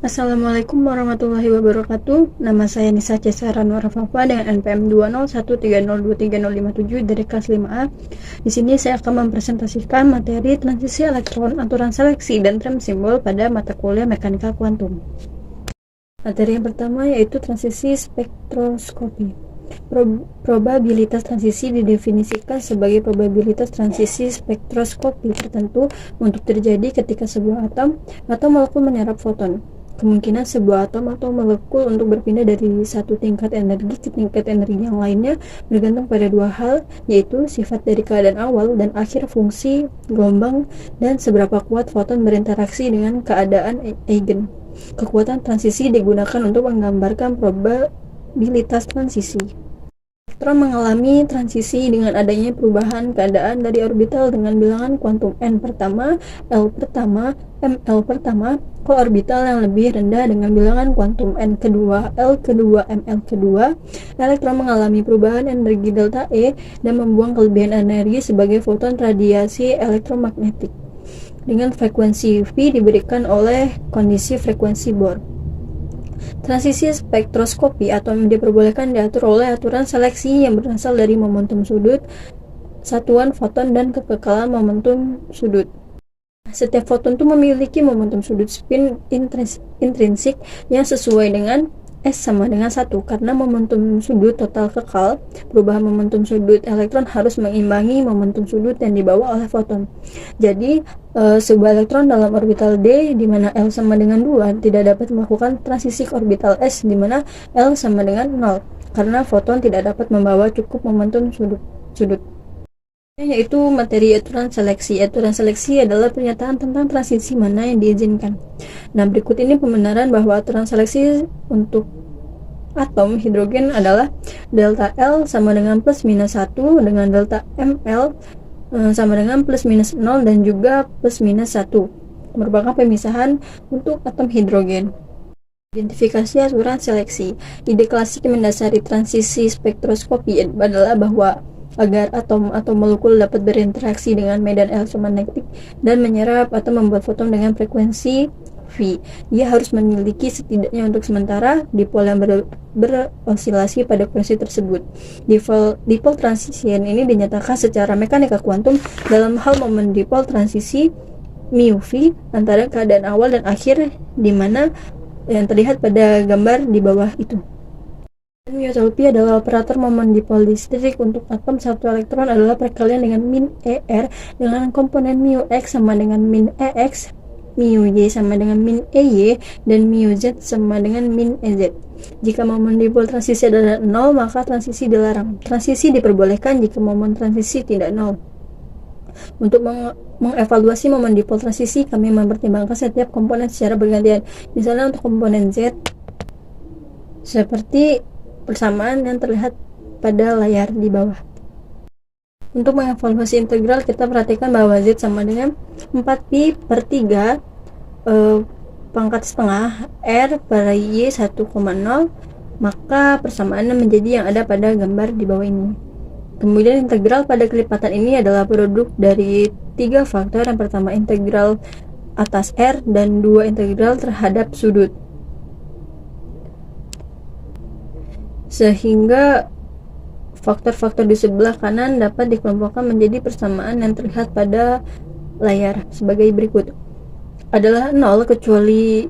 Assalamualaikum warahmatullahi wabarakatuh. Nama saya Nisa Cesara Nurafafa dengan NPM 20130230057 dari kelas 5A. Di sini saya akan mempresentasikan materi transisi elektron, aturan seleksi, dan rem simbol pada mata kuliah mekanika kuantum. Materi yang pertama yaitu transisi spektroskopi. Probabilitas transisi didefinisikan sebagai probabilitas transisi spektroskopi tertentu untuk terjadi ketika sebuah atom atau molekul menyerap foton. Kemungkinan sebuah atom atau molekul untuk berpindah dari satu tingkat energi ke tingkat energi yang lainnya bergantung pada dua hal, yaitu sifat dari keadaan awal dan akhir fungsi gelombang dan seberapa kuat foton berinteraksi dengan keadaan eigen. Kekuatan transisi digunakan untuk menggambarkan probabilitas transisi. Elektron mengalami transisi dengan adanya perubahan keadaan dari orbital dengan bilangan kuantum n pertama, L pertama, ml pertama, ke orbital yang lebih rendah dengan bilangan kuantum n kedua, L kedua, ml kedua. Elektron mengalami perubahan energi delta E dan membuang kelebihan energi sebagai foton radiasi elektromagnetik dengan frekuensi V diberikan oleh kondisi frekuensi Bohr. Transisi spektroskopi atom diperbolehkan diatur oleh aturan seleksi yang berasal dari momentum sudut, satuan foton, dan kekekalan momentum sudut. Setiap foton itu memiliki momentum sudut spin intrinsik yang sesuai dengan S sama dengan 1. Karena momentum sudut total kekal, perubahan momentum sudut elektron harus mengimbangi momentum sudut yang dibawa oleh foton. Jadi, sebuah elektron dalam orbital D di mana L sama dengan 2 tidak dapat melakukan transisi ke orbital S di mana L sama dengan 0 karena foton tidak dapat membawa cukup momentum sudut. Yaitu materi aturan seleksi. Aturan seleksi adalah pernyataan tentang transisi mana yang diizinkan. Nah, berikut ini pembenaran bahwa aturan seleksi untuk atom hidrogen adalah delta L sama dengan plus minus 1 dengan delta ml sama dengan plus minus 0 dan juga plus minus 1 merupakan pemisahan untuk atom hidrogen. Identifikasi aturan seleksi. Ide klasik yang mendasari transisi spektroskopi adalah bahwa agar atom atau molekul dapat berinteraksi dengan medan elektromagnetik dan menyerap atau membuat foton dengan frekuensi V, dia harus memiliki setidaknya untuk sementara dipol yang berosilasi pada frekuensi tersebut. Dipol transition ini dinyatakan secara mekanika kuantum dalam hal momen dipol transisi mu V antara keadaan awal dan akhir, di mana yang terlihat pada gambar di bawah itu. Mu-enthalpy adalah operator momen dipol listrik untuk atom satu elektron adalah perkalian dengan min ER dengan komponen mu X sama dengan min EX, mu Y sama dengan min EY, dan mu Z sama dengan min EZ. Jika momen dipol transisi adalah 0, maka transisi dilarang. Transisi diperbolehkan jika momen transisi tidak 0. Untuk mengevaluasi momen dipol transisi, kami mempertimbangkan setiap komponen secara bergantian. Misalnya untuk komponen Z, seperti persamaan yang terlihat pada layar di bawah. Untuk mengevaluasi integral, kita perhatikan bahwa Z sama dengan 4pi per 3 pangkat setengah R per Y 1,0, maka persamaannya menjadi yang ada pada gambar di bawah ini. Kemudian integral pada kelipatan ini adalah produk dari 3 faktor. Yang pertama integral atas R dan 2 integral terhadap sudut. Sehingga faktor-faktor di sebelah kanan dapat dikelompokkan menjadi persamaan yang terlihat pada layar sebagai berikut. Adalah 0 kecuali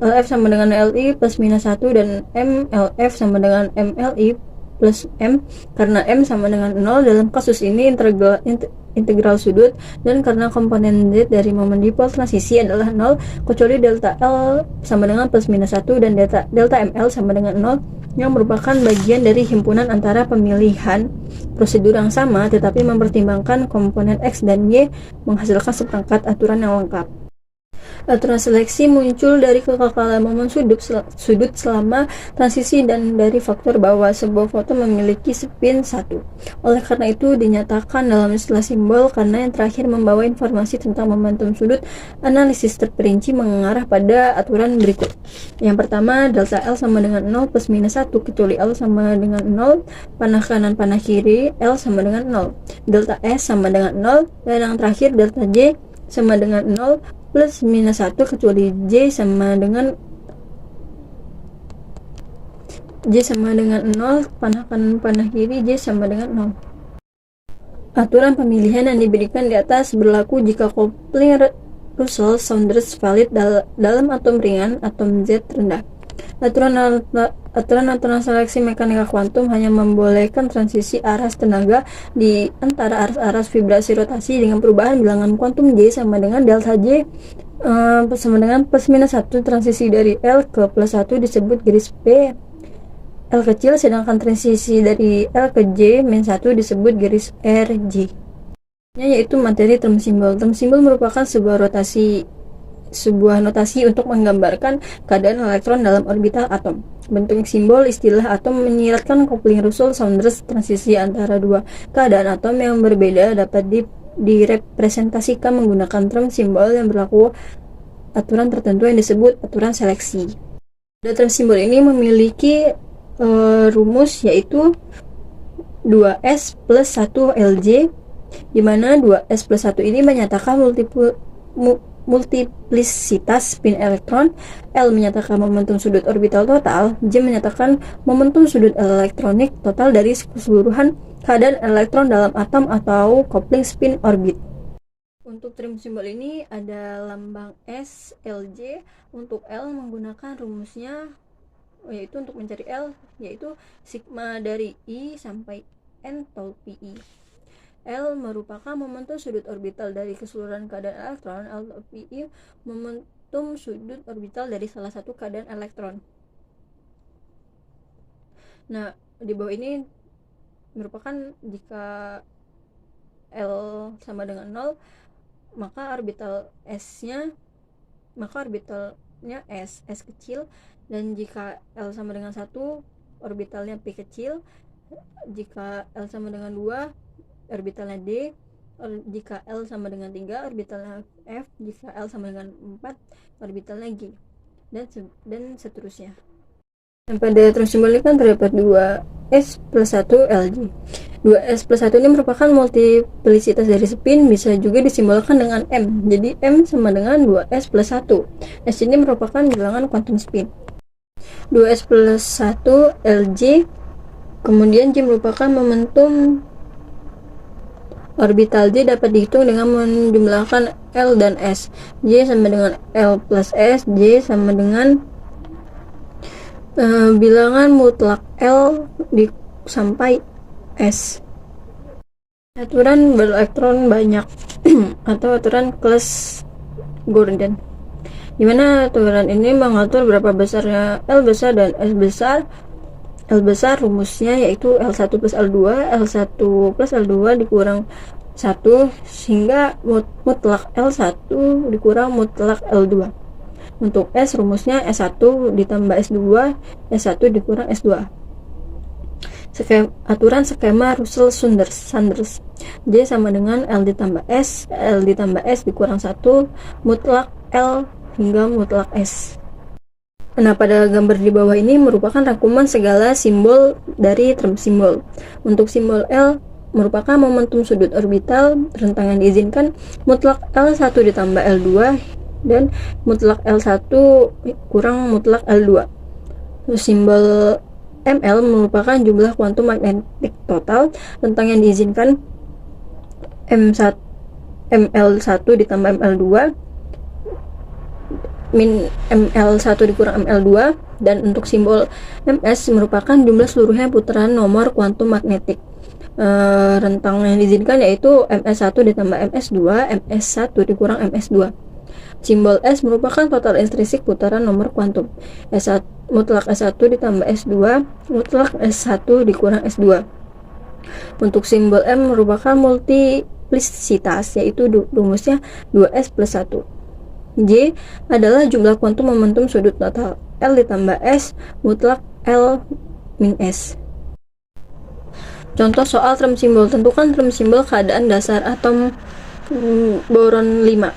LF sama dengan LI plus minus 1 dan MLF sama dengan MLI plus M, karena M sama dengan 0 dalam kasus ini integral sudut, dan karena komponen Z dari momen dipol transisi adalah 0 kecuali delta L sama dengan plus minus 1 dan delta ML sama dengan 0 yang merupakan bagian dari himpunan antara pemilihan prosedur yang sama tetapi mempertimbangkan komponen X dan Y menghasilkan seperangkat aturan yang lengkap. Aturan seleksi muncul dari kekekalan momen sudut selama transisi dan dari faktor bahwa sebuah foton memiliki spin 1. Oleh karena itu dinyatakan dalam istilah simbol karena yang terakhir membawa informasi tentang momentum sudut. Analisis terperinci mengarah pada aturan berikut. Yang pertama, delta L sama dengan 0 plus minus 1 kecuali L sama dengan 0, panah kanan panah kiri, L sama dengan 0, delta S sama dengan 0, dan yang terakhir delta J sama dengan 0 plus minus 1 kecuali J sama dengan J sama dengan 0, panah kanan panah kiri, J sama dengan 0. Aturan pemilihan yang diberikan di atas berlaku jika coupling Russell-Saunders valid dalam atom ringan, atom Z rendah. Aturan seleksi mekanika kuantum hanya membolehkan transisi aras tenaga di antara aras-aras vibrasi rotasi dengan perubahan bilangan kuantum J sama dengan delta J sama dengan plus minus 1. Transisi dari L ke plus 1 disebut garis P L kecil, sedangkan transisi dari L ke J min 1 disebut garis RJ, yaitu materi term simbol. Term simbol merupakan sebuah notasi untuk menggambarkan keadaan elektron dalam orbital atom. Bentuk simbol istilah atom menyiratkan coupling Russell-Saunders transisi antara dua keadaan atom yang berbeda dapat direpresentasikan menggunakan term simbol yang berlaku aturan tertentu yang disebut aturan seleksi. Term simbol ini memiliki rumus yaitu 2s plus 1 LJ, di mana 2s plus 1 ini menyatakan multiplisitas spin elektron, L menyatakan momentum sudut orbital total, J menyatakan momentum sudut elektronik total dari keseluruhan keadaan elektron dalam atom atau coupling spin orbit. Untuk term simbol ini ada lambang S, LJ. Untuk L menggunakan rumusnya yaitu untuk mencari L yaitu sigma dari I sampai N tol PI. L merupakan momentum sudut orbital dari keseluruhan keadaan elektron. L tol PI momentum sudut orbital dari salah satu keadaan elektron. Nah, di bawah ini merupakan jika L sama dengan 0, maka orbitalnya S kecil, dan jika L sama dengan 1, orbitalnya P kecil. Jika L sama dengan 2, orbitalnya D. Jika L sama dengan 3, orbitalnya F. Jika L sama dengan 4, orbitalnya G, dan seterusnya. Dan pada term simbol ini kan terdapat 2s plus 1 LJ. 2s plus 1 ini merupakan multiplisitas dari spin, bisa juga disimbolkan dengan M. Jadi M sama dengan 2s plus 1. S ini merupakan bilangan kuantum spin. 2s plus 1 LJ, kemudian J merupakan momentum orbital J dapat dihitung dengan menjumlahkan L dan S. J sama dengan L plus S, J sama dengan bilangan mutlak L sampai S. Aturan berelektron banyak atau aturan kelas Gordon, di mana aturan ini mengatur berapa besarnya L besar dan S besar. L besar rumusnya yaitu L1 plus L2, L1 plus L2 dikurang 1 sehingga mutlak L1 dikurang mutlak L2. Untuk S rumusnya S1 ditambah S2, S1 dikurang S2. Aturan skema Russell-Saunders. J sama dengan L ditambah S dikurang 1 mutlak L hingga mutlak S. Nah, pada gambar di bawah ini merupakan rangkuman segala simbol dari term simbol. Untuk simbol L merupakan momentum sudut orbital, rentang yang diizinkan mutlak L1 ditambah L2 dan mutlak L1 kurang mutlak L2. Simbol ML merupakan jumlah kuantum magnetik total, rentang yang diizinkan ML1 ditambah ML2 min ML1 dikurang ML2. Dan untuk simbol MS merupakan jumlah seluruhnya putaran nomor kuantum magnetik. Rentang yang diizinkan yaitu MS1 ditambah MS2, MS1 dikurang MS2. Simbol S merupakan total intrinsik putaran nomor kuantum. S1, mutlak S1 ditambah S2, mutlak S1 dikurang S2. Untuk simbol M merupakan multiplisitas, yaitu rumusnya 2S plus 1. J adalah jumlah kuantum momentum sudut total. L ditambah S, mutlak L min S. Contoh soal term simbol. Tentukan term simbol keadaan dasar atom boron 5.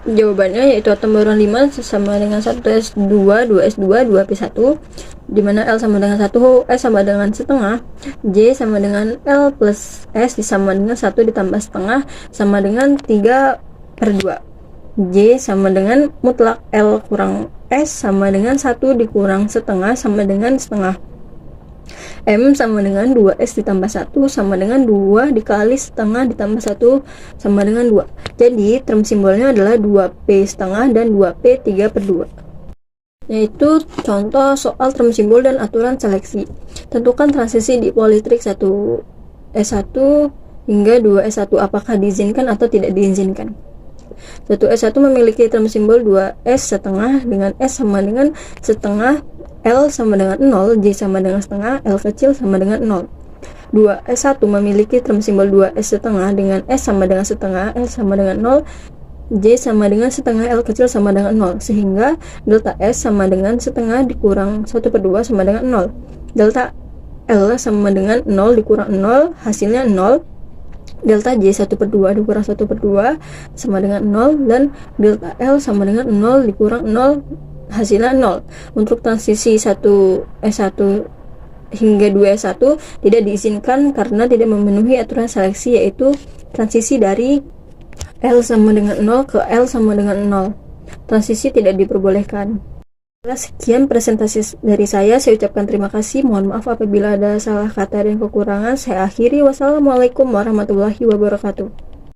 Jawabannya yaitu atom boron 5 sama dengan 1s2, 2s2, 2p1, di mana L sama dengan 1, S sama dengan setengah, J sama dengan L plus S sama dengan 1 ditambah setengah sama dengan 3/2. J sama dengan mutlak L kurang S sama dengan 1 dikurang setengah sama dengan setengah. M sama dengan 2S ditambah 1 sama dengan 2 dikali setengah ditambah 1 sama dengan 2. Jadi term simbolnya adalah 2P setengah dan 2P 3/2. Yaitu contoh soal term simbol dan aturan seleksi. Tentukan transisi di politrik 1S1 hingga 2S1 apakah diizinkan atau tidak diizinkan. 1S1 memiliki term simbol 2S setengah dengan S sama dengan setengah, L sama dengan 0, J sama dengan setengah, L kecil sama dengan 0. 2S1 memiliki term simbol 2S setengah dengan S sama dengan setengah, L sama dengan 0, J sama dengan setengah, L kecil sama dengan 0, sehingga delta S sama dengan setengah dikurang 1/2 sama dengan 0. Delta L sama dengan 0 dikurang 0, hasilnya 0. Delta J 1/2 dikurang 1/2 sama dengan 0, dan delta L sama dengan 0 dikurang 0, hasilnya 0. Untuk transisi 1S1 hingga 2S1 tidak diizinkan karena tidak memenuhi aturan seleksi, yaitu transisi dari L sama dengan 0 ke L sama dengan 0. Transisi tidak diperbolehkan. Sekian presentasi dari saya ucapkan terima kasih. Mohon maaf apabila ada salah kata dan kekurangan. Saya akhiri. Wassalamualaikum warahmatullahi wabarakatuh.